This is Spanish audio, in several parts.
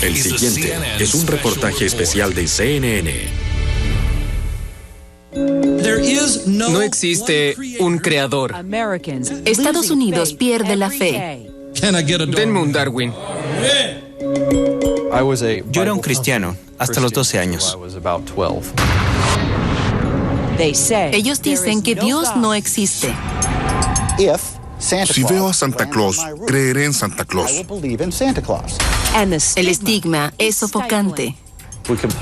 El siguiente es un reportaje especial de CNN. No existe un creador. Estados Unidos pierde la fe. Denme un Darwin. Yo era un cristiano hasta los 12 años. Ellos dicen que Dios no existe. Si veo a Santa Claus, creeré en Santa Claus. El estigma es sofocante.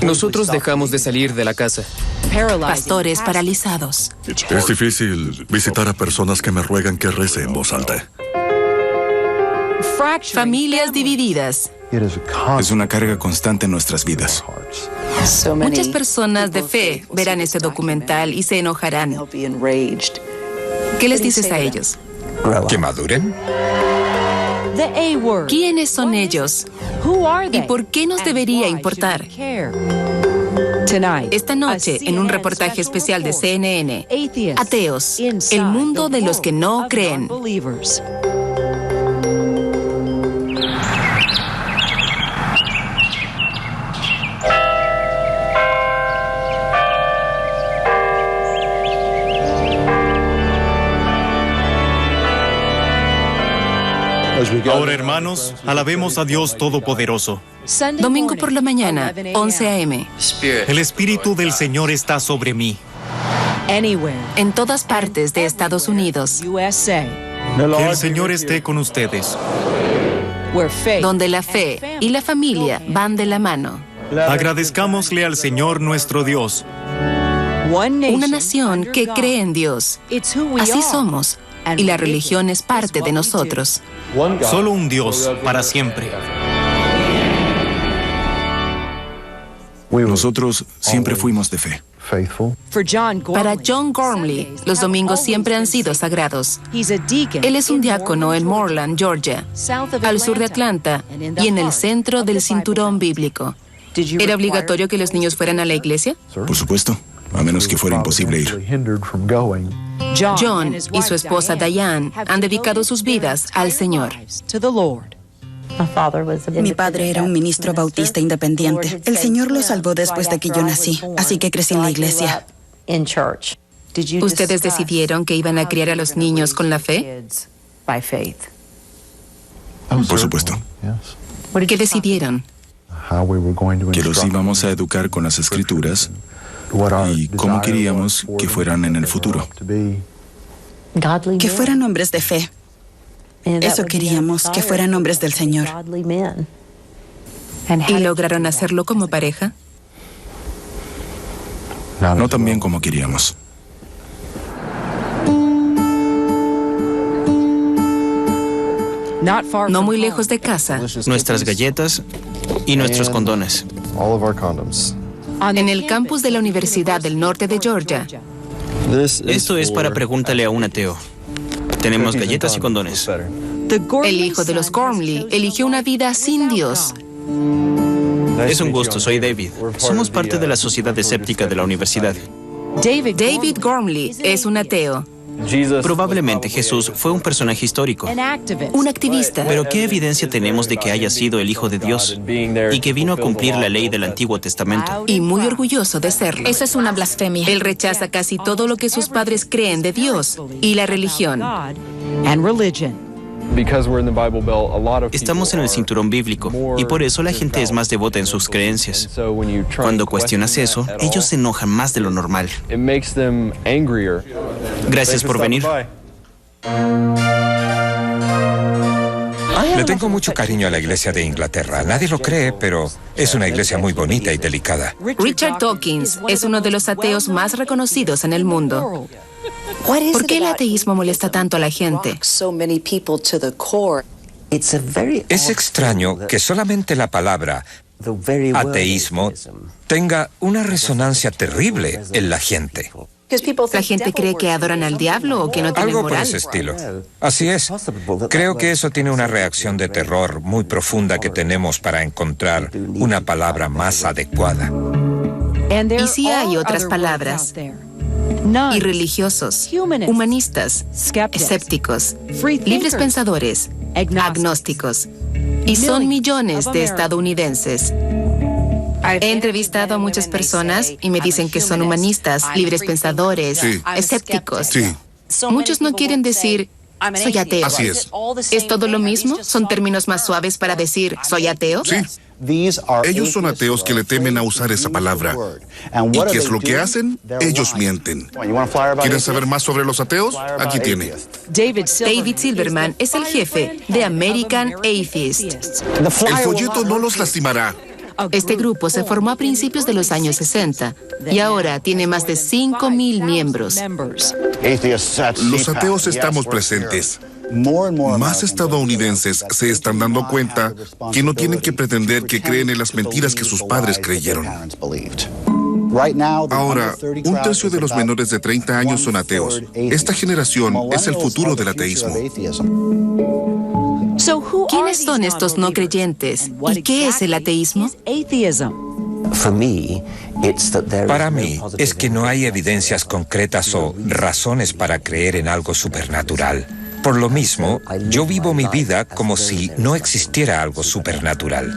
Nosotros dejamos de salir de la casa. Pastores paralizados. Es difícil visitar a personas que me ruegan que rece en voz alta. Familias divididas. Es una carga constante en nuestras vidas. Muchas personas de fe verán ese documental y se enojarán. ¿Qué les dices a ellos? ¿Que maduren? ¿Quiénes son ellos? ¿Y por qué nos debería importar? Esta noche, en un reportaje especial de CNN, Ateos, el mundo de los que no creen. Ahora, hermanos, alabemos a Dios Todopoderoso. Domingo por la mañana, 11 a.m. El Espíritu del Señor está sobre mí. En todas partes de Estados Unidos, Que el Señor esté con ustedes. donde la fe y la familia van de la mano. Agradezcámosle al Señor nuestro Dios. Una nación que cree en Dios. Así somos. Y la religión es parte de nosotros. Solo un Dios para siempre. Nosotros siempre fuimos de fe. Para John Gormley, los domingos siempre han sido sagrados. Él es un diácono en Moreland, Georgia, al sur de Atlanta y en el centro del cinturón bíblico. ¿Era obligatorio que los niños fueran a la iglesia? Por supuesto, a menos que fuera imposible ir. John y su esposa Diane han dedicado sus vidas al Señor. Mi padre era un ministro bautista independiente. El Señor lo salvó después de que yo nací, así que crecí en la iglesia. ¿Ustedes decidieron que iban a criar a los niños con la fe? Por supuesto. ¿Qué decidieron? Que los íbamos a educar con las Escrituras y cómo queríamos que fueran en el futuro. Que fueran hombres de fe. Eso queríamos, que fueran hombres del Señor. ¿Y lograron hacerlo como pareja? No tan bien como queríamos. No muy lejos de casa, Nuestras galletas y nuestros condones. en el campus de la Universidad del Norte de Georgia. Esto es para pregúntale a un ateo. Tenemos galletas y condones. El hijo de los Gormley eligió una vida sin Dios. Es un gusto, soy David. Somos parte de la sociedad escéptica de la universidad. David Gormley es un ateo, Probablemente Jesús fue un personaje histórico. un activista. Pero ¿qué evidencia tenemos de que haya sido el Hijo de Dios y que vino a cumplir la ley del Antiguo Testamento? Y muy orgulloso de serlo. Eso es una blasfemia. Él rechaza casi todo lo que sus padres creen de Dios y la religión. Estamos en el cinturón bíblico y por eso la gente es más devota en sus creencias. Cuando cuestionas eso, ellos se enojan más de lo normal. Gracias por venir. Le tengo mucho cariño a la iglesia de Inglaterra. Nadie lo cree, pero es una iglesia muy bonita y delicada. Richard Dawkins es uno de los ateos más reconocidos en el mundo. ¿Por qué el ateísmo molesta tanto a la gente? Es extraño que solamente la palabra ateísmo tenga una resonancia terrible en la gente. ¿La gente cree que adoran al diablo o que no tienen Algo por moral? ese estilo. Así es. Creo que eso tiene una reacción de terror muy profunda que tenemos para encontrar una palabra más adecuada. Y sí hay otras palabras. Irreligiosos, humanistas, escépticos, libres pensadores, agnósticos. Y son millones de estadounidenses. He entrevistado a muchas personas y me dicen que son humanistas, libres pensadores, escépticos. Sí. Muchos no quieren decir, soy ateo. Así es. ¿Es todo lo mismo? ¿Son términos más suaves para decir, soy ateo? Sí. Ellos son ateos que le temen a usar esa palabra. ¿Y qué es lo que hacen? Ellos mienten. ¿Quieren saber más sobre los ateos? Aquí tiene. David Silverman es el jefe de American Atheist. El folleto no los lastimará. Este grupo se formó a principios de los años 60 y ahora tiene más de 5,000 miembros. Los ateos estamos presentes. Más estadounidenses se están dando cuenta que no tienen que pretender que creen en las mentiras que sus padres creyeron. Ahora, 1/3 de los menores de 30 años son ateos. Esta generación es el futuro del ateísmo. ¿Quiénes son estos no creyentes? ¿Y qué es el ateísmo? Para mí, es que no hay evidencias concretas o razones para creer en algo supernatural. Por lo mismo, yo vivo mi vida como si no existiera algo supernatural.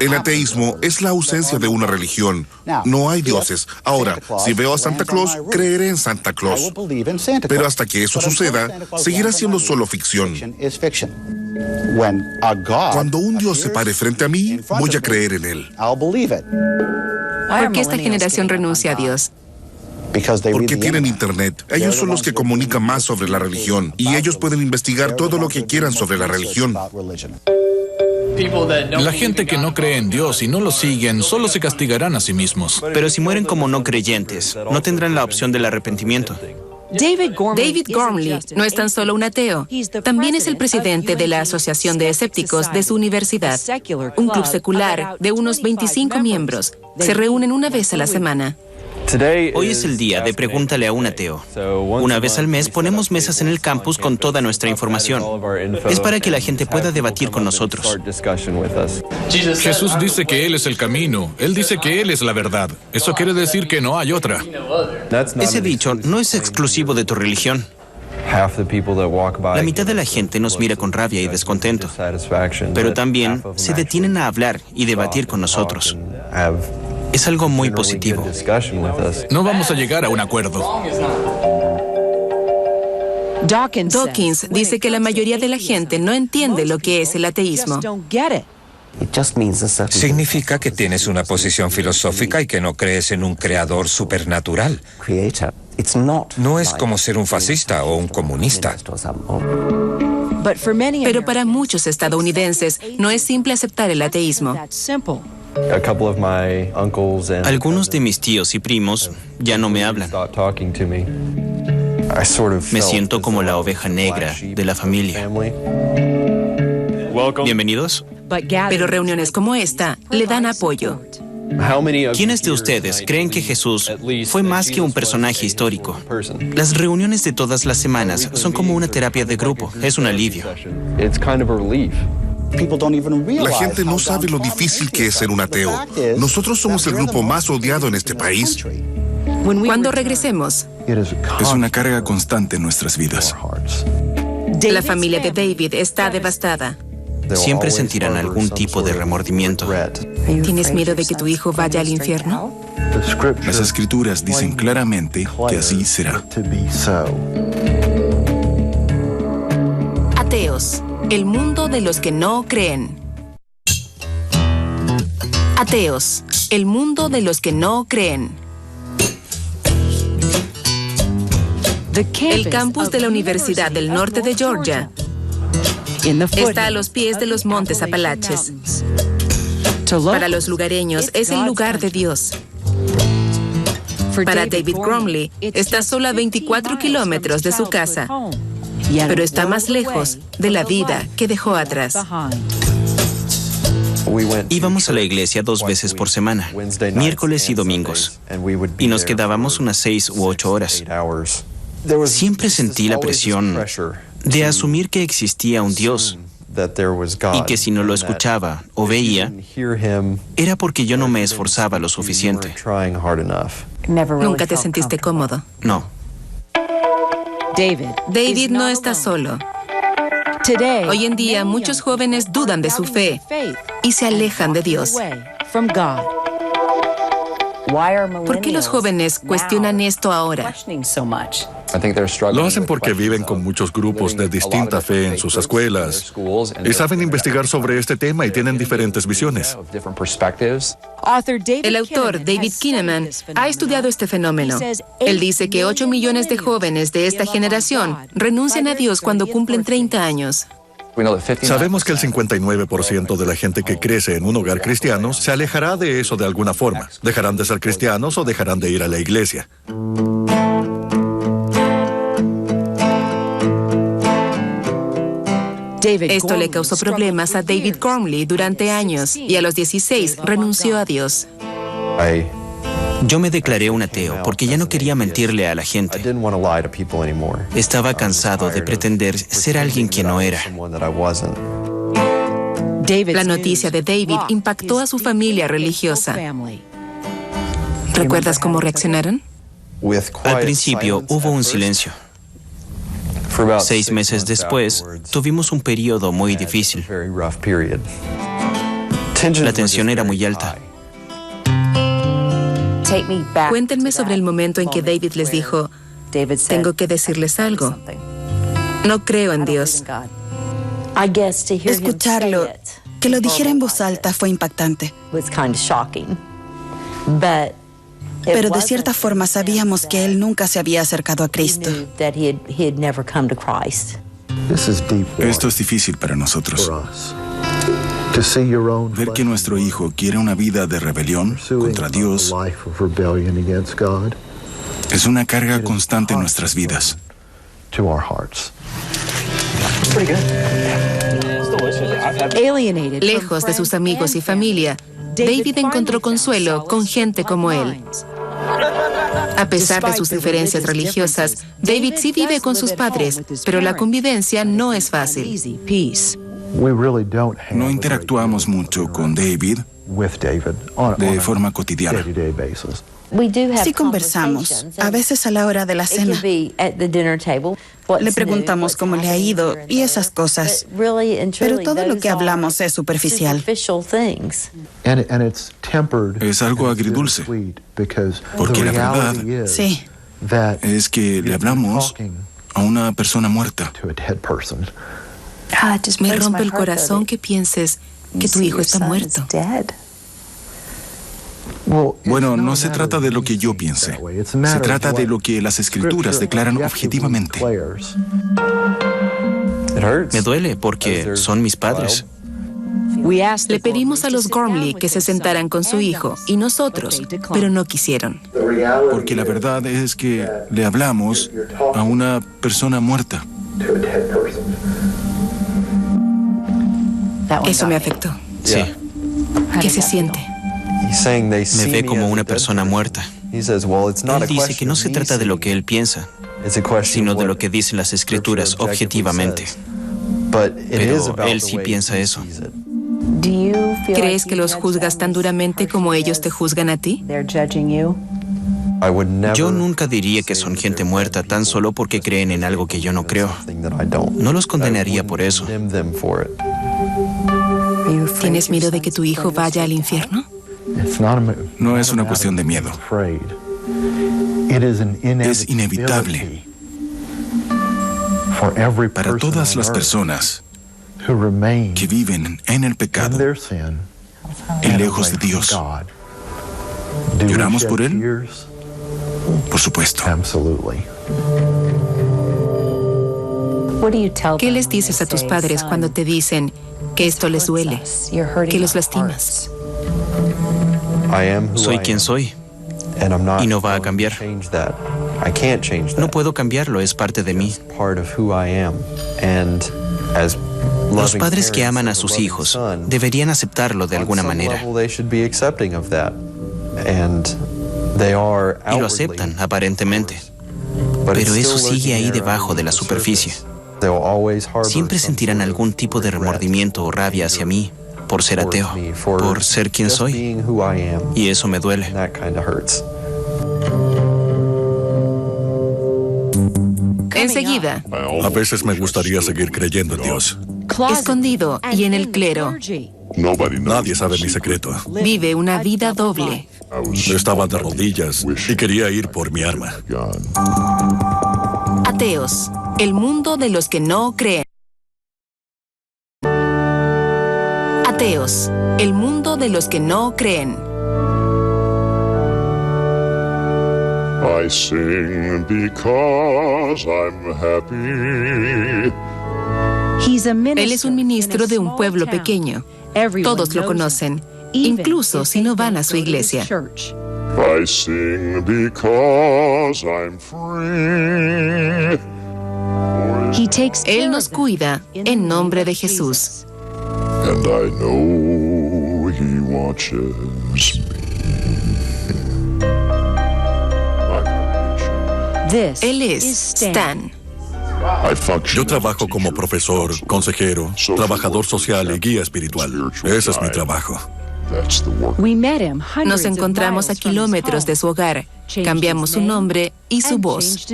El ateísmo es la ausencia de una religión. No hay dioses. Ahora, si veo a Santa Claus, creeré en Santa Claus. Pero hasta que eso suceda, seguirá siendo solo ficción. Cuando un Dios se pare frente a mí, voy a creer en él. ¿Por qué esta generación renuncia a Dios? Porque tienen internet. Ellos son los que comunican más sobre la religión. Y ellos pueden investigar todo lo que quieran sobre la religión. La gente que no cree en Dios y no lo siguen solo se castigarán a sí mismos. Pero si mueren como no creyentes, no tendrán la opción del arrepentimiento. David Gormley no es tan solo un ateo, también es el presidente de la Asociación de Escépticos de su universidad, un club secular de unos 25 miembros. Se reúnen una vez a la semana. Hoy es el día de Pregúntale a un ateo. Una vez al mes ponemos mesas en el campus con toda nuestra información. Es para que la gente pueda debatir con nosotros. Jesús dice que Él es el camino. Él dice que Él es la verdad. Eso quiere decir que no hay otra. Ese dicho no es exclusivo de tu religión. La mitad de la gente nos mira con rabia y descontento, pero también se detienen a hablar y debatir con nosotros. Es algo muy positivo. No vamos a llegar a un acuerdo. Dawkins dice que la mayoría de la gente no entiende lo que es el ateísmo. Significa que tienes una posición filosófica y que no crees en un creador supernatural. No es como ser un fascista o un comunista. Pero para muchos estadounidenses no es simple aceptar el ateísmo. Algunos de mis tíos y primos ya no me hablan. Me siento como la oveja negra de la familia. Bienvenidos. Pero reuniones como esta le dan apoyo. ¿Quiénes de ustedes creen que Jesús fue más que un personaje histórico? Las reuniones de todas las semanas son como una terapia de grupo. Es un alivio. La gente no sabe lo difícil que es ser un ateo. Nosotros somos el grupo más odiado en este país. Cuando regresemos, Es una carga constante en nuestras vidas. la familia de David está devastada. Siempre sentirán algún tipo de remordimiento. ¿Tienes miedo de que tu hijo vaya al infierno? Las escrituras dicen claramente que así será. Ateos, el mundo de los que no creen. Ateos, el mundo de los que no creen. El campus de la Universidad del Norte de Georgia está a los pies de los montes Apalaches. Para los lugareños es el lugar de Dios. Para David Gormley está solo a 24 kilómetros de su casa, pero está más lejos de la vida que dejó atrás. Íbamos a la iglesia 2 veces por semana, miércoles y domingos, y nos quedábamos unas 6 u 8 horas. Siempre sentí la presión de asumir que existía un Dios y que si no lo escuchaba o veía, era porque yo no me esforzaba lo suficiente. ¿Nunca te sentiste cómodo? No. David no está solo. Hoy en día, muchos jóvenes dudan de su fe y se alejan de Dios. ¿Por qué los jóvenes cuestionan esto ahora? Lo hacen porque viven con muchos grupos de distinta fe en sus escuelas y saben investigar sobre este tema y tienen diferentes visiones. El autor David Kinnaman ha estudiado este fenómeno. Él dice que 8 millones de jóvenes de esta generación renuncian a Dios cuando cumplen 30 años. Sabemos que el 59% de la gente que crece en un hogar cristiano se alejará de eso de alguna forma. Dejarán de ser cristianos o dejarán de ir a la iglesia. Esto le causó problemas a David Gormley durante años y a los 16 renunció a Dios. Yo me declaré un ateo porque ya no quería mentirle a la gente. Estaba cansado de pretender ser alguien que no era. La noticia de David impactó a su familia religiosa. ¿Recuerdas cómo reaccionaron? Al principio hubo un silencio. 6 meses después, tuvimos un periodo muy difícil. La tensión era muy alta. Cuéntenme sobre el momento en que David les dijo, tengo que decirles algo. No creo en Dios. Escucharlo, que lo dijera en voz alta, fue impactante. Pero de cierta forma sabíamos que él nunca se había acercado a Cristo. Esto es difícil para nosotros. Ver que nuestro hijo quiere una vida de rebelión contra Dios es una carga constante en nuestras vidas. Lejos de sus amigos y familia, David encontró consuelo con gente como él. A pesar de sus diferencias religiosas, David sí vive con sus padres, pero la convivencia no es fácil. No interactuamos mucho con David de forma cotidiana. Sí conversamos, a veces a la hora de la cena. Le preguntamos cómo le ha ido y esas cosas. Pero todo lo que hablamos es superficial. Es algo agridulce, porque la verdad sí. Es que le hablamos a una persona muerta. Me rompe el corazón que pienses que tu hijo está muerto. Bueno, no se trata de lo que yo piense. Se trata de lo que las Escrituras declaran objetivamente. Me duele porque son mis padres. Le pedimos a los Gormley que se sentaran con su hijo y nosotros, pero no quisieron. Porque la verdad es que le hablamos a una persona muerta. Eso me afectó. Sí. ¿Qué se siente? Me ve como una persona muerta. Él dice que no se trata de lo que él piensa, sino de lo que dicen las Escrituras objetivamente. Pero él sí piensa eso. ¿Crees que los juzgas tan duramente como ellos te juzgan a ti? Yo nunca diría que son gente muerta tan solo porque creen en algo que yo no creo. No los condenaría por eso. ¿Tienes miedo de que tu hijo vaya al infierno? No es una cuestión de miedo. Es inevitable para todas las personas que viven en el pecado y lejos de Dios. ¿Lloramos por él? Por supuesto. ¿Qué les dices a tus padres cuando te dicen que esto les duele, que los lastimas? Soy quien soy y no va a cambiar. No puedo cambiarlo, es parte de mí. Los padres que aman a sus hijos deberían aceptarlo de alguna manera. Y lo aceptan, aparentemente. Pero eso sigue ahí debajo de la superficie. Siempre sentirán algún tipo de remordimiento o rabia hacia mí por ser ateo, por ser quien soy. Y eso me duele. Enseguida. A veces me gustaría seguir creyendo en Dios. Escondido y en el clero. Nadie sabe mi secreto. Vive una vida doble. Estaba de rodillas y quería ir por mi arma. Ateos. El mundo de los que no creen. Ateos. El mundo de los que no creen. I sing because I'm happy. Él es un ministro de un pueblo pequeño. Todos lo conocen, incluso si no van a su iglesia. I sing because I'm free. Él nos cuida en nombre de Jesús. And I know he watches me. Él es Stan. Yo trabajo como profesor, consejero, trabajador social y guía espiritual. Ese es mi trabajo. Nos encontramos a kilómetros de su hogar. Cambiamos su nombre y su voz.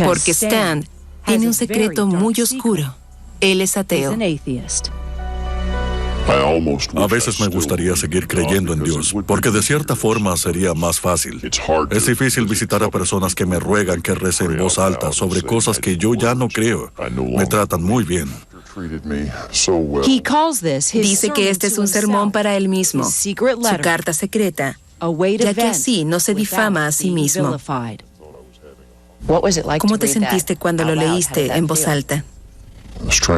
Porque Stan tiene un secreto muy oscuro. Él es ateo. A veces me gustaría seguir creyendo en Dios, porque de cierta forma sería más fácil. Es difícil visitar a personas que me ruegan que rece en voz alta sobre cosas que yo ya no creo. Me tratan muy bien. Dice que este es un sermón para él mismo, su carta secreta, ya que así no se difama a sí mismo. ¿Cómo te sentiste cuando lo leíste en voz alta?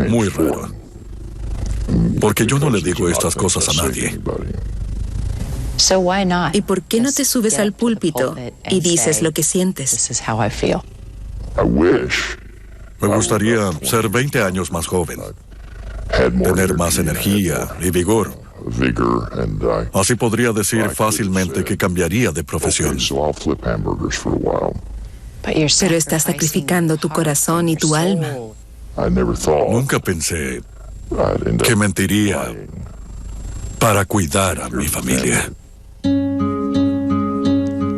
Muy raro. Porque yo no le digo estas cosas a nadie. ¿Y por qué no te subes al púlpito y dices lo que sientes? Me gustaría ser 20 años más joven, tener más energía y vigor. Así podría decir fácilmente que cambiaría de profesión. Pero estás sacrificando tu corazón y tu alma. Nunca pensé que mentiría para cuidar a mi familia.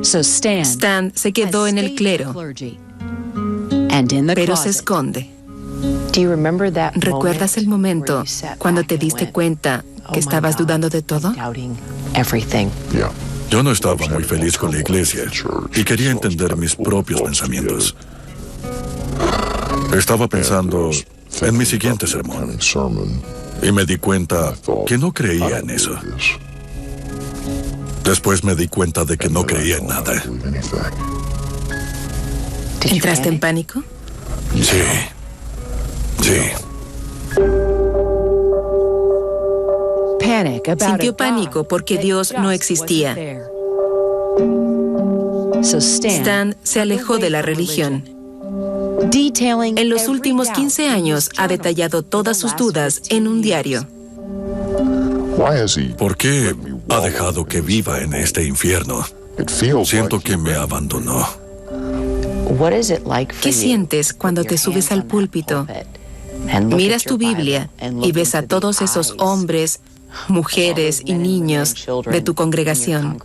Stan se quedó en el clero, pero se esconde. ¿Recuerdas el momento cuando te diste cuenta que estabas dudando de todo? Yo no estaba muy feliz con la iglesia y quería entender mis propios pensamientos. Estaba pensando en mi siguiente sermón y me di cuenta que no creía en eso. Después me di cuenta de que no creía en nada. ¿Entraste en pánico? Sí. Sintió pánico porque Dios no existía. Stan se alejó de la religión. En los últimos 15 años ha detallado todas sus dudas en un diario. ¿Por qué ha dejado que viva en este infierno? Siento que me abandonó. ¿Qué sientes cuando te subes al púlpito, miras tu Biblia y ves a todos esos hombres, mujeres y niños de tu congregación?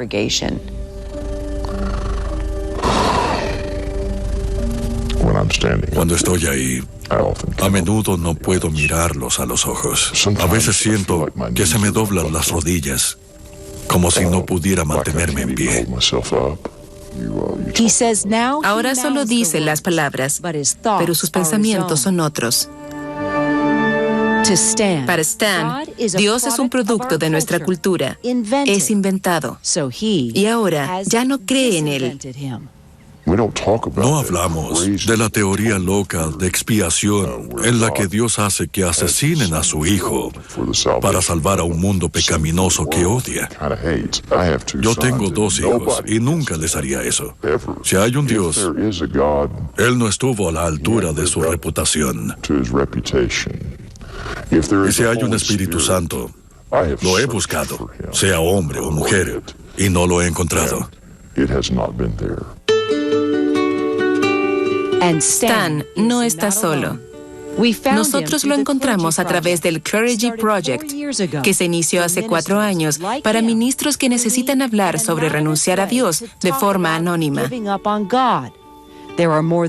Cuando estoy ahí, a menudo no puedo mirarlos a los ojos. A veces siento que se me doblan las rodillas, como si no pudiera mantenerme en pie. Ahora solo dice las palabras, pero sus pensamientos son otros. Para Stan, Dios es un producto de nuestra cultura. Es inventado. Y ahora ya no cree en él. No hablamos de la teoría loca de expiación en la que Dios hace que asesinen a su hijo para salvar a un mundo pecaminoso que odia. Yo tengo 2 hijos y nunca les haría eso. Si hay un Dios, Él no estuvo a la altura de su reputación. Y si hay un Espíritu Santo, lo he buscado, sea hombre o mujer, y no lo he encontrado. Stan no está solo. Nosotros lo encontramos a través del Clergy Project, que se inició hace 4 años para ministros que necesitan hablar sobre renunciar a Dios de forma anónima.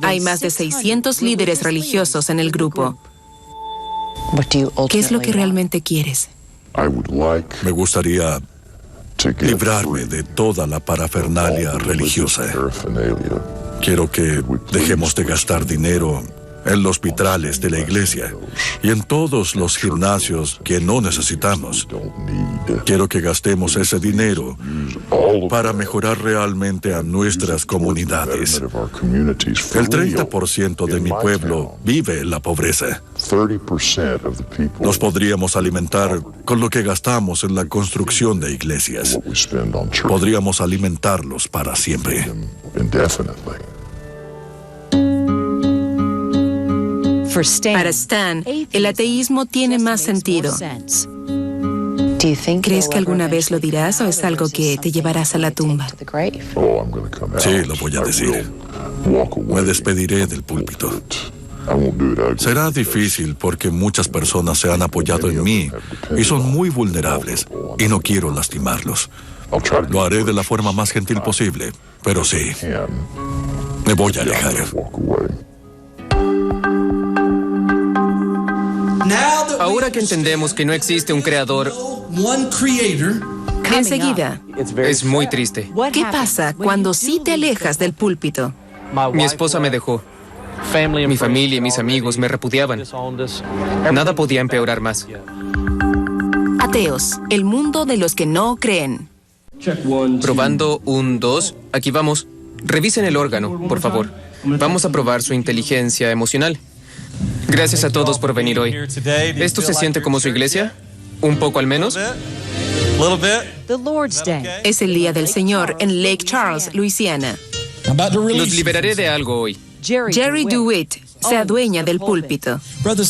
Hay más de 600 líderes religiosos en el grupo. ¿Qué es lo que realmente quieres? Me gustaría librarme de toda la parafernalia religiosa. Quiero que dejemos de gastar dinero en los vitrales de la iglesia y en todos los gimnasios que no necesitamos. Quiero que gastemos ese dinero para mejorar realmente a nuestras comunidades. El 30% de mi pueblo vive en la pobreza. Nos podríamos alimentar con lo que gastamos en la construcción de iglesias. Podríamos alimentarlos para siempre. Para Stan, el ateísmo tiene más sentido. ¿Crees que alguna vez lo dirás o es algo que te llevarás a la tumba? Sí, lo voy a decir. Me despediré del púlpito. Será difícil porque muchas personas se han apoyado en mí y son muy vulnerables y no quiero lastimarlos. Lo haré de la forma más gentil posible, pero sí, me voy a alejar. Ahora que entendemos que no existe un creador, enseguida, es muy triste. ¿qué pasa cuando sí te alejas del púlpito? Mi esposa me dejó. Mi familia y mis amigos me repudiaban. Nada podía empeorar más. Ateos, el mundo de los que no creen. Probando 1, 2, aquí vamos. Revisen el órgano, por favor. Vamos a probar su inteligencia emocional. Gracias a todos por venir hoy. ¿Esto se siente como su iglesia? ¿Un poco al menos? Es el día del Señor en Lake Charles, Luisiana. Los liberaré de algo hoy. Jerry DeWitt se adueña del púlpito.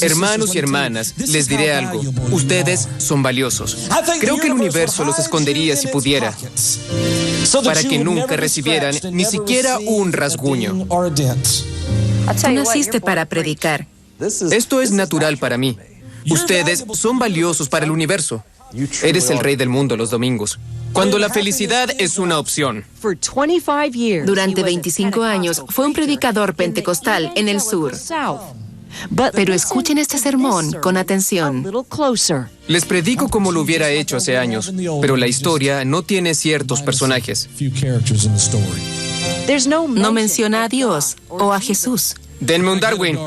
Hermanos y hermanas, les diré algo. Ustedes son valiosos. Creo que el universo los escondería si pudiera, para que nunca recibieran ni siquiera un rasguño. Tú naciste para predicar. Esto es natural para mí. Ustedes son valiosos para el universo. Eres el rey del mundo los domingos, cuando la felicidad es una opción. Durante 25 años fue un predicador pentecostal en el sur. Pero escuchen este sermón con atención. Les predico como lo hubiera hecho hace años, pero la historia no tiene ciertos personajes. No menciona a Dios o a Jesús. Denme un Darwin.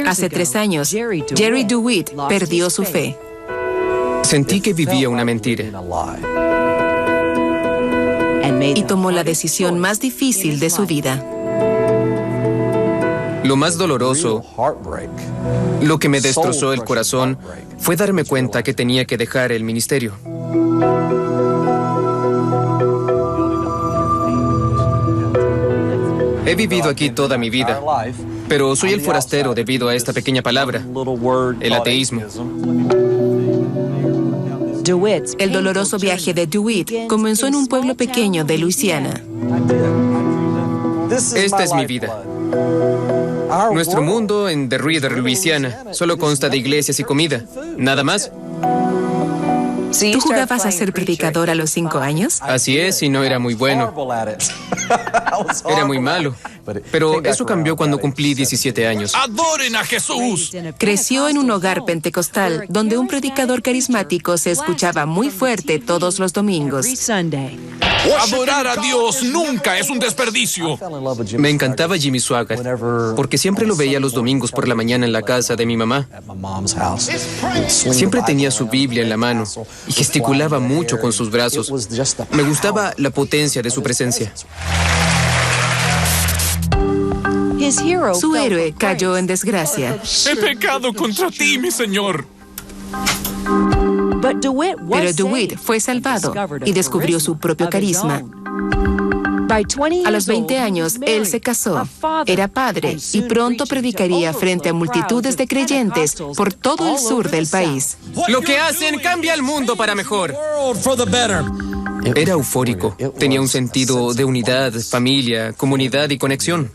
Hace 3 años, Jerry DeWitt perdió su fe. Sentí que vivía una mentira. Y tomó la decisión más difícil de su vida. Lo más doloroso, lo que me destrozó el corazón, fue darme cuenta que tenía que dejar el ministerio. He vivido aquí toda mi vida, pero soy el forastero debido a esta pequeña palabra, el ateísmo. El doloroso viaje de DeWitt comenzó en un pueblo pequeño de Luisiana. Esta es mi vida. Nuestro mundo en The Reader, Luisiana, solo consta de iglesias y comida. Nada más. ¿Tú jugabas a ser predicador a los 5 años? Así es, y no era muy bueno. Era muy malo. Pero eso cambió cuando cumplí 17 años. ¡Adoren a Jesús! Creció en un hogar pentecostal donde un predicador carismático se escuchaba muy fuerte todos los domingos. Adorar a Dios nunca es un desperdicio. Me encantaba Jimmy Swaggart, porque siempre lo veía los domingos por la mañana en la casa de mi mamá. Siempre tenía su Biblia en la mano y gesticulaba mucho con sus brazos. Me gustaba la potencia de su presencia. Su héroe cayó en desgracia. He pecado contra ti, mi Señor. Pero DeWitt fue salvado y descubrió su propio carisma. A los 20 años, él se casó, era padre y pronto predicaría frente a multitudes de creyentes por todo el sur del país. Lo que hacen cambia el mundo para mejor. Era eufórico, tenía un sentido de unidad, familia, comunidad y conexión.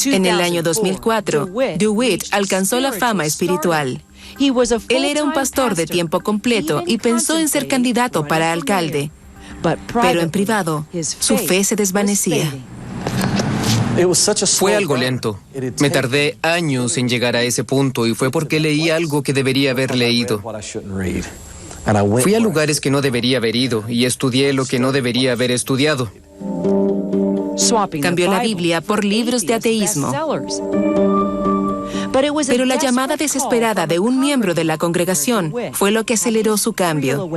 En el año 2004, DeWitt alcanzó la fama espiritual. Él era un pastor de tiempo completo y pensó en ser candidato para alcalde. Pero en privado, su fe se desvanecía. Fue algo lento. Me tardé años en llegar a ese punto y fue porque leí algo que debería haber leído. Fui a lugares que no debería haber ido y estudié lo que no debería haber estudiado. Cambió la Biblia por libros de ateísmo. Pero la llamada desesperada de un miembro de la congregación fue lo que aceleró su cambio.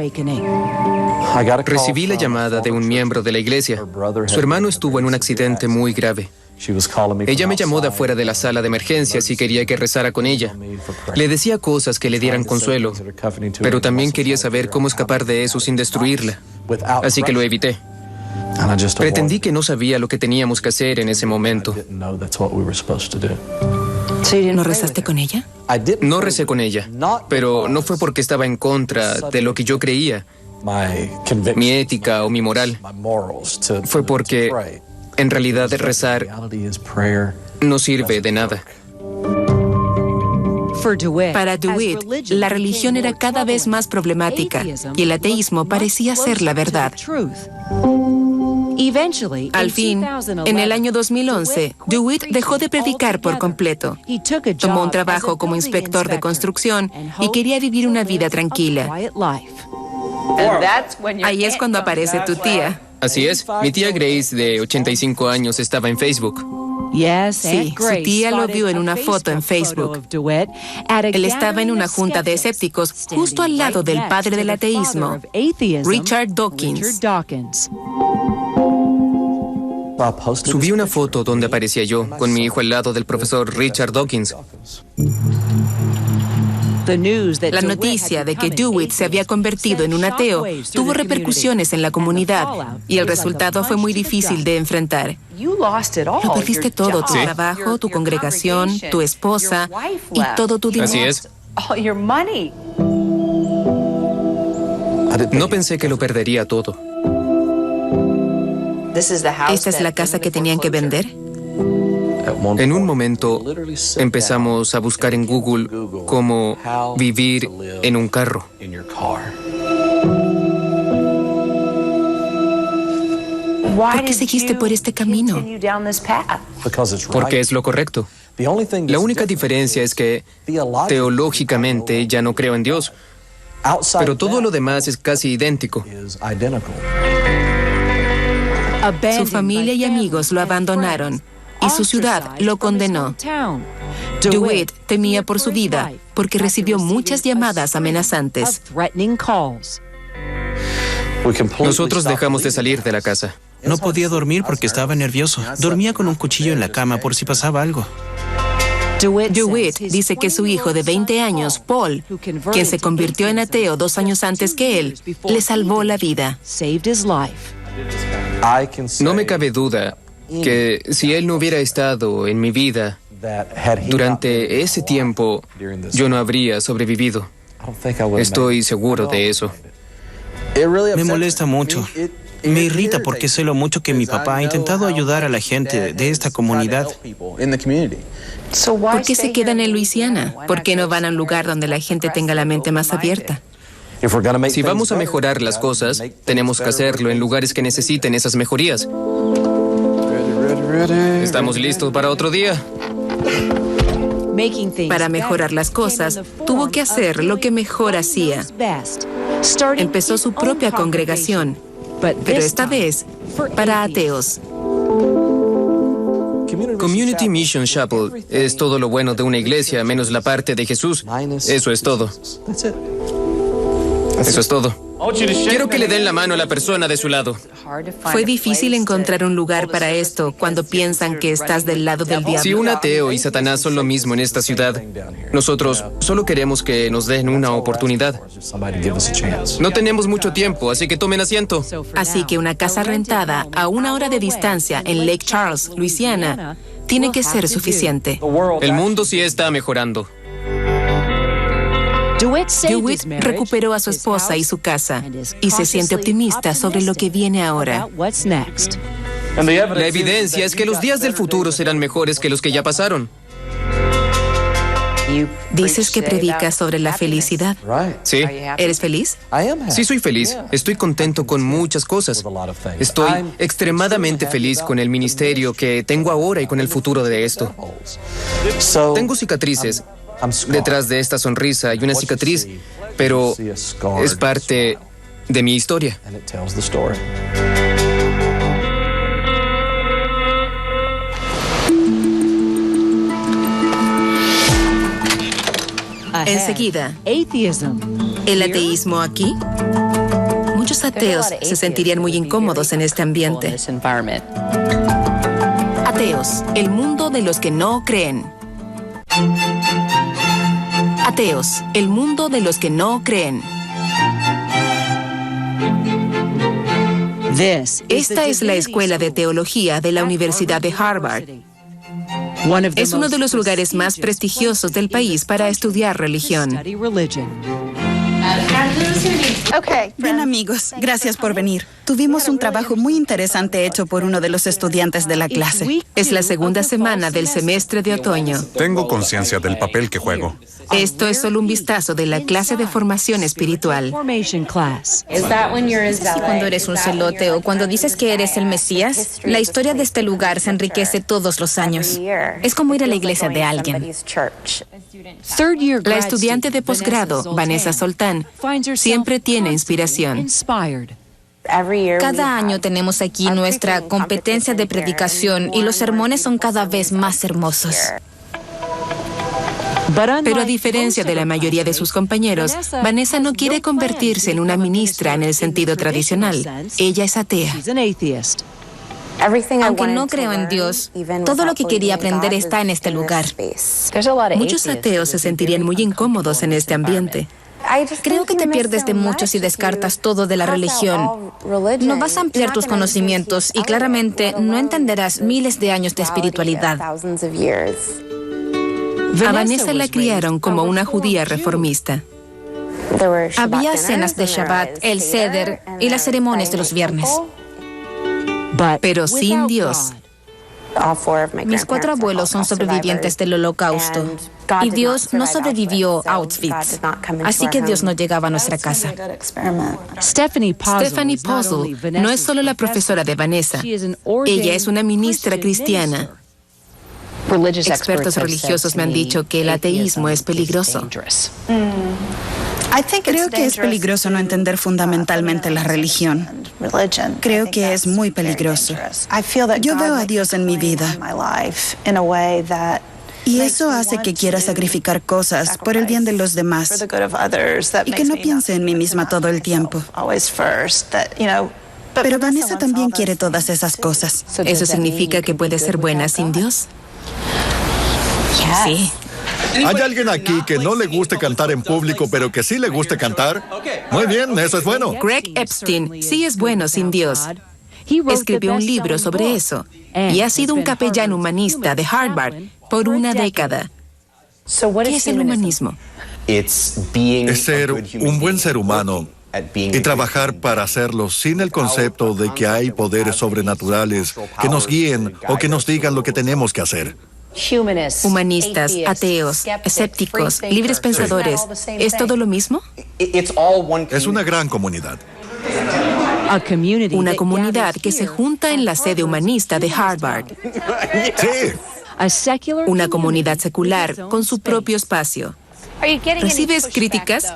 Recibí la llamada de un miembro de la iglesia. Su hermano estuvo en un accidente muy grave. Ella me llamó de afuera de la sala de emergencias y quería que rezara con ella. Le decía cosas que le dieran consuelo, pero también quería saber cómo escapar de eso sin destruirla. Así que lo evité. Pretendí que no sabía lo que teníamos que hacer en ese momento. ¿No rezaste con ella? No recé con ella, pero no fue porque estaba en contra de lo que yo creía, mi ética o mi moral. Fue porque, en realidad, rezar no sirve de nada. Para DeWitt, la religión era cada vez más problemática y el ateísmo parecía ser la verdad. Al fin, en el año 2011, DeWitt dejó de predicar por completo. Tomó un trabajo como inspector de construcción y quería vivir una vida tranquila. Ahí es cuando aparece tu tía. Así es, mi tía Grace, de 85 años, estaba en Facebook. Sí, su tía lo vio en una foto en Facebook. Él estaba en una junta de escépticos justo al lado del padre del ateísmo, Richard Dawkins. Subí una foto donde aparecía yo, con mi hijo al lado del profesor Richard Dawkins. La noticia de que DeWitt se había convertido en un ateo tuvo repercusiones en la comunidad y el resultado fue muy difícil de enfrentar. Lo perdiste todo, tu trabajo, tu congregación, tu esposa y todo tu dinero. Así es. No pensé que lo perdería todo. ¿Esta es la casa que tenían que vender? En un momento empezamos a buscar en Google cómo vivir en un carro. ¿Por qué seguiste por este camino? Porque es lo correcto. La única diferencia es que teológicamente ya no creo en Dios, pero todo lo demás es casi idéntico. Su familia y amigos lo abandonaron y su ciudad lo condenó. DeWitt temía por su vida porque recibió muchas llamadas amenazantes. Nosotros dejamos de salir de la casa. No podía dormir porque estaba nervioso. Dormía con un cuchillo en la cama por si pasaba algo. DeWitt dice que su hijo de 20 años, Paul, quien se convirtió en ateo 2 años antes que él, le salvó la vida. No me cabe duda que si él no hubiera estado en mi vida durante ese tiempo, yo no habría sobrevivido. Estoy seguro de eso. Me molesta mucho. Me irrita porque sé lo mucho que mi papá ha intentado ayudar a la gente de esta comunidad. ¿Por qué se quedan en Luisiana? ¿Por qué no van a un lugar donde la gente tenga la mente más abierta? Si vamos a mejorar las cosas, tenemos que hacerlo en lugares que necesiten esas mejorías. ¿Estamos listos para otro día? Para mejorar las cosas, tuvo que hacer lo que mejor hacía. Empezó su propia congregación, pero esta vez para ateos. Community Mission Chapel es todo lo bueno de una iglesia, menos la parte de Jesús. Eso es todo. Eso es todo. Quiero que le den la mano a la persona de su lado. Fue difícil encontrar un lugar para esto cuando piensan que estás del lado del diablo. Si un ateo y Satanás son lo mismo en esta ciudad, nosotros solo queremos que nos den una oportunidad. No tenemos mucho tiempo, así que tomen asiento. Así que una casa rentada a 1 hora de distancia en Lake Charles, Luisiana, tiene que ser suficiente. El mundo sí está mejorando. DeWitt recuperó a su esposa y su casa y se siente optimista sobre lo que viene ahora. La evidencia es que los días del futuro serán mejores que los que ya pasaron. Dices que predicas sobre la felicidad. Sí. ¿Eres feliz? Sí, soy feliz. Estoy contento con muchas cosas. Estoy extremadamente feliz con el ministerio que tengo ahora y con el futuro de esto. Tengo cicatrices. Detrás de esta sonrisa hay una cicatriz, pero es parte de mi historia. Enseguida, ¿el ateísmo aquí? Muchos ateos se sentirían muy incómodos en este ambiente. Ateos, el mundo de los que no creen. Ateos, el mundo de los que no creen. Esta es la escuela de teología de la Universidad de Harvard. Es uno de los lugares más prestigiosos del país para estudiar religión. Bien, amigos, gracias por venir. Tuvimos un trabajo muy interesante hecho por uno de los estudiantes de la clase. Es la segunda semana del semestre de otoño. Tengo conciencia del papel que juego. Esto es solo un vistazo de la clase de formación espiritual. Cuando eres un celote o cuando dices que eres el Mesías, la historia de este lugar se enriquece todos los años. Es como ir a la iglesia de alguien. La estudiante de posgrado, Vanessa Soltán, siempre tiene inspiración. Cada año tenemos aquí nuestra competencia de predicación y los sermones son cada vez más hermosos. Pero a diferencia de la mayoría de sus compañeros, Vanessa no quiere convertirse en una ministra en el sentido tradicional. Ella es atea. Aunque no creo en Dios, todo lo que quería aprender está en este lugar. Muchos ateos se sentirían muy incómodos en este ambiente. Creo que te pierdes de mucho si descartas todo de la religión. No vas a ampliar tus conocimientos y claramente no entenderás miles de años de espiritualidad. A Vanessa la criaron como una judía reformista. Había cenas de Shabbat, el Seder y las ceremonias de los viernes. Pero sin Dios. Mis 4 abuelos son sobrevivientes del Holocausto y Dios no sobrevivió a Auschwitz, así que Dios no llegaba a nuestra casa. Stephanie Puzzle no es solo la profesora de Vanessa, ella es una ministra cristiana. Expertos religiosos me han dicho que el ateísmo es peligroso. Creo que es peligroso no entender fundamentalmente la religión. Creo que es muy peligroso. Yo veo a Dios en mi vida. Y eso hace que quiera sacrificar cosas por el bien de los demás. Y que no piense en mí misma todo el tiempo. Pero Vanessa también quiere todas esas cosas. ¿Eso significa que puede ser buena sin Dios? Sí. ¿Hay alguien aquí que no le guste cantar en público, pero que sí le guste cantar? Muy bien, eso es bueno. Greg Epstein sí es bueno sin Dios. Escribió un libro sobre eso y ha sido un capellán humanista de Harvard por una década. ¿Qué es el humanismo? Es ser un buen ser humano y trabajar para hacerlo sin el concepto de que hay poderes sobrenaturales que nos guíen o que nos digan lo que tenemos que hacer. Humanistas, ateos, escépticos, libres pensadores, ¿es todo lo mismo? Es una gran comunidad. Una comunidad que se junta en la sede humanista de Harvard. Sí. Una comunidad secular con su propio espacio. ¿Recibes críticas?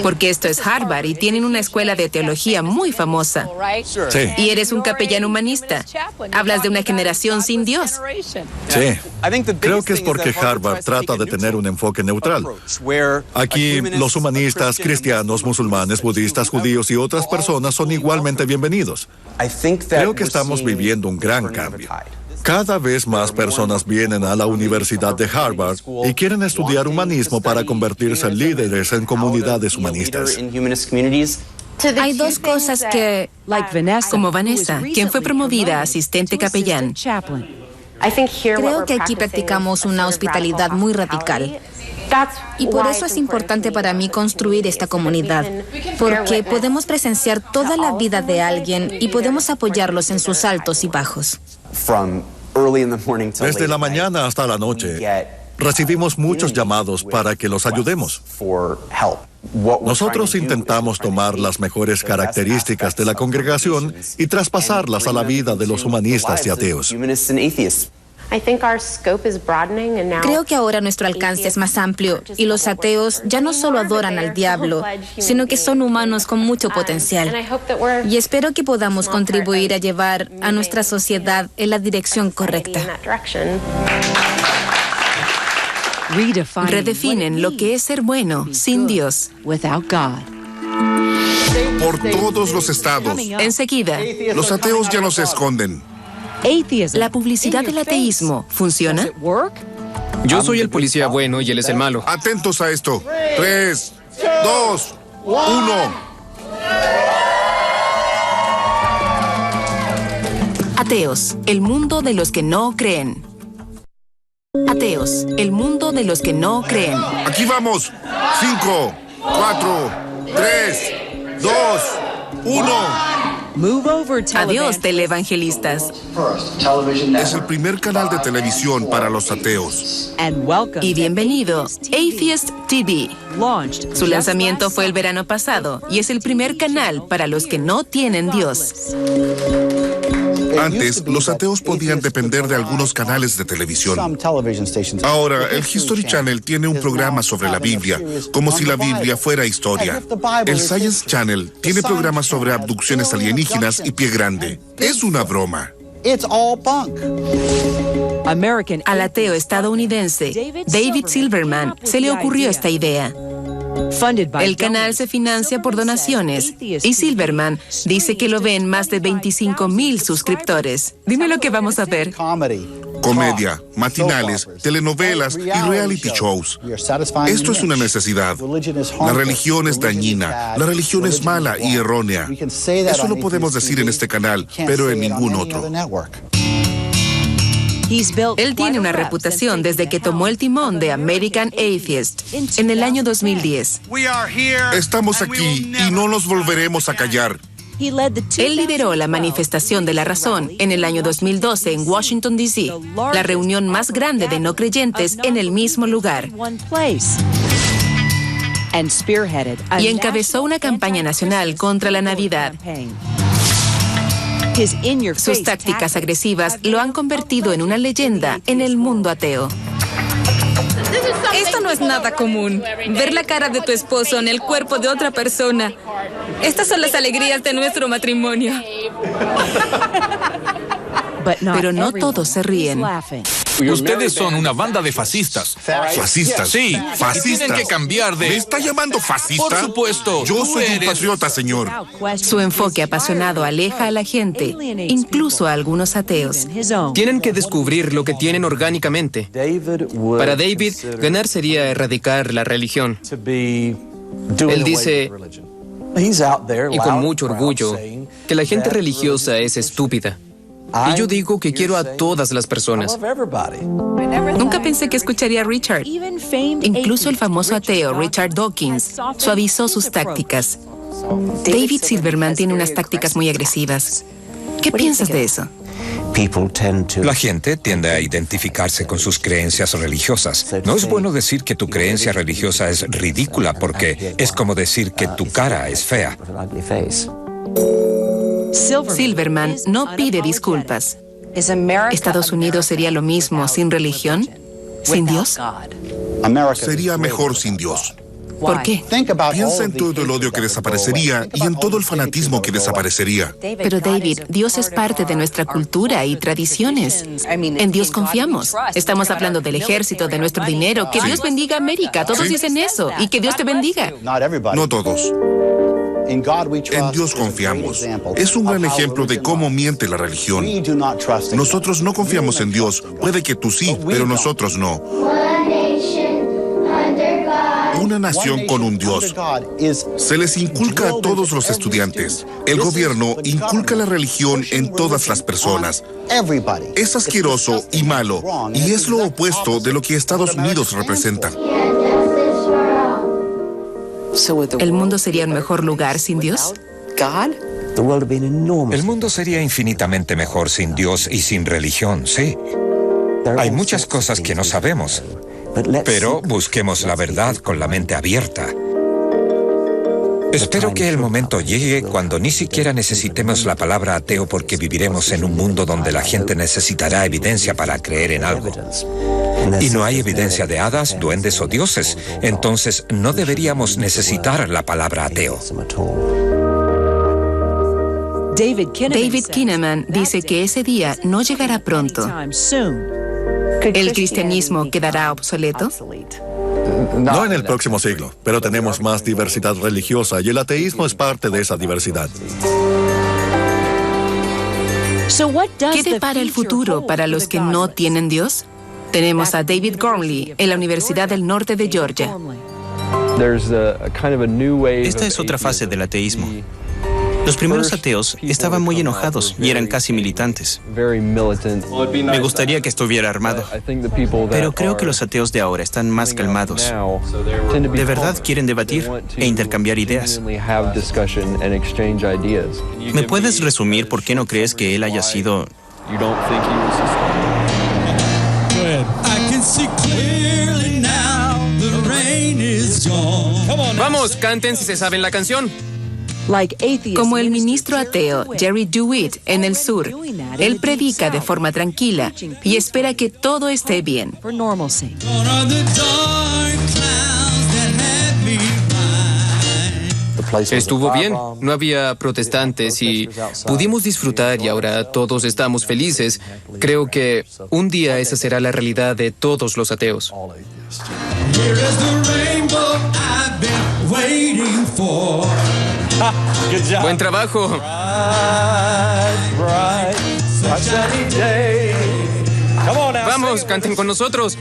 Porque esto es Harvard y tienen una escuela de teología muy famosa. Sí. Y eres un capellán humanista. Hablas de una generación sin Dios. Sí. Creo que es porque Harvard trata de tener un enfoque neutral. Aquí los humanistas, cristianos, musulmanes, budistas, judíos y otras personas son igualmente bienvenidos. Creo que estamos viviendo un gran cambio. Cada vez más personas vienen a la Universidad de Harvard y quieren estudiar humanismo para convertirse en líderes en comunidades humanistas. Hay 2 cosas que... Como Vanessa, quien fue promovida a asistente capellán. Creo que aquí practicamos una hospitalidad muy radical. Y por eso es importante para mí construir esta comunidad, porque podemos presenciar toda la vida de alguien y podemos apoyarlos en sus altos y bajos. Desde la mañana hasta la noche, recibimos muchos llamados para que los ayudemos. Nosotros intentamos tomar las mejores características de la congregación y traspasarlas a la vida de los humanistas y ateos. Creo que ahora nuestro alcance es más amplio y los ateos ya no solo adoran al diablo, sino que son humanos con mucho potencial. Y espero que podamos contribuir a llevar a nuestra sociedad en la dirección correcta. Redefinen lo que es ser bueno sin Dios. Por todos los estados. Enseguida. Los ateos ya no se esconden. ¿La publicidad del ateísmo funciona? Yo soy el policía bueno y él es el malo. Atentos a esto. 3, 2, 1. Ateos, el mundo de los que no creen. Ateos, el mundo de los que no creen. Aquí vamos. 5, 4, 3, 2, 1. Adiós, televangelistas. Es el primer canal de televisión para los ateos. Y bienvenido, Atheist TV. Su lanzamiento fue el verano pasado y es el primer canal para los que no tienen Dios. Antes, los ateos podían depender de algunos canales de televisión. Ahora, el History Channel tiene un programa sobre la Biblia, como si la Biblia fuera historia. El Science Channel tiene programas sobre abducciones alienígenas y pie grande. Es una broma. Al ateo estadounidense David Silverman se le ocurrió esta idea. El canal se financia por donaciones y Silverman dice que lo ven más de 25,000 suscriptores. Dime lo que vamos a ver. Comedia, matinales, telenovelas y reality shows. Esto es una necesidad. La religión es dañina, la religión es mala y errónea. Eso lo podemos decir en este canal, pero en ningún otro. Él tiene una reputación desde que tomó el timón de American Atheist en el año 2010. Estamos aquí y no nos volveremos a callar. Él lideró la manifestación de la razón en el año 2012 en Washington, D.C., la reunión más grande de no creyentes en el mismo lugar. Y encabezó una campaña nacional contra la Navidad. Sus tácticas agresivas lo han convertido en una leyenda en el mundo ateo. Esto no es nada común. Ver la cara de tu esposo en el cuerpo de otra persona. Estas son las alegrías de nuestro matrimonio. Pero no todos se ríen. Ustedes son una banda de fascistas. ¿Fascistas? Sí, fascistas. Tienen que cambiar de... ¿Me está llamando fascista? Por supuesto. Yo soy un patriota, señor. Su enfoque apasionado aleja a la gente, incluso a algunos ateos. Tienen que descubrir lo que tienen orgánicamente. Para David, ganar sería erradicar la religión. Él dice, y con mucho orgullo, que la gente religiosa es estúpida. Y yo digo que quiero a todas las personas. Nunca pensé que escucharía a Richard. Incluso el famoso ateo Richard Dawkins suavizó sus tácticas. David Silverman tiene unas tácticas muy agresivas. ¿Qué piensas de eso? La gente tiende a identificarse con sus creencias religiosas. No es bueno decir que tu creencia religiosa es ridícula porque es como decir que tu cara es fea. Silverman no pide disculpas. ¿Estados Unidos sería lo mismo sin religión? ¿Sin Dios? Sería mejor sin Dios. ¿Por qué? Piensa en todo el odio que desaparecería y en todo el fanatismo que desaparecería. Pero David, Dios es parte de nuestra cultura y tradiciones. En Dios confiamos. Estamos hablando del ejército, de nuestro dinero. Que Dios bendiga a América. Todos dicen eso. Y que Dios te bendiga. No todos. En Dios confiamos. Es un gran ejemplo de cómo miente la religión. Nosotros no confiamos en Dios. Puede que tú sí, pero nosotros no. Una nación con un Dios. Se les inculca a todos los estudiantes. El gobierno inculca la religión en todas las personas. Es asqueroso y malo, y es lo opuesto de lo que Estados Unidos representa. ¿El mundo sería un mejor lugar sin Dios? El mundo sería infinitamente mejor sin Dios y sin religión, sí. Hay muchas cosas que no sabemos. Pero busquemos la verdad con la mente abierta. Espero que el momento llegue cuando ni siquiera necesitemos la palabra ateo, porque viviremos en un mundo donde la gente necesitará evidencia para creer en algo. Y no hay evidencia de hadas, duendes o dioses. Entonces no deberíamos necesitar la palabra ateo. David Kinnaman dice que ese día no llegará pronto. ¿El cristianismo quedará obsoleto? No en el próximo siglo, pero tenemos más diversidad religiosa y el ateísmo es parte de esa diversidad. ¿Qué depara el futuro para los que no tienen Dios? Tenemos a David Gormley en la Universidad del Norte de Georgia. Esta es otra fase del ateísmo. Los primeros ateos estaban muy enojados y eran casi militantes. Me gustaría que estuviera armado, pero creo que los ateos de ahora están más calmados. De verdad quieren debatir e intercambiar ideas. ¿Me puedes resumir por qué no crees que él haya sido... Vamos, canten si se saben la canción. Como el ministro ateo Jerry DeWitt en el sur, él predica de forma tranquila y espera que todo esté bien. Estuvo bien, no había protestantes y pudimos disfrutar y ahora todos estamos felices. Creo que un día esa será la realidad de todos los ateos. Buen trabajo. Vamos, canten con nosotros.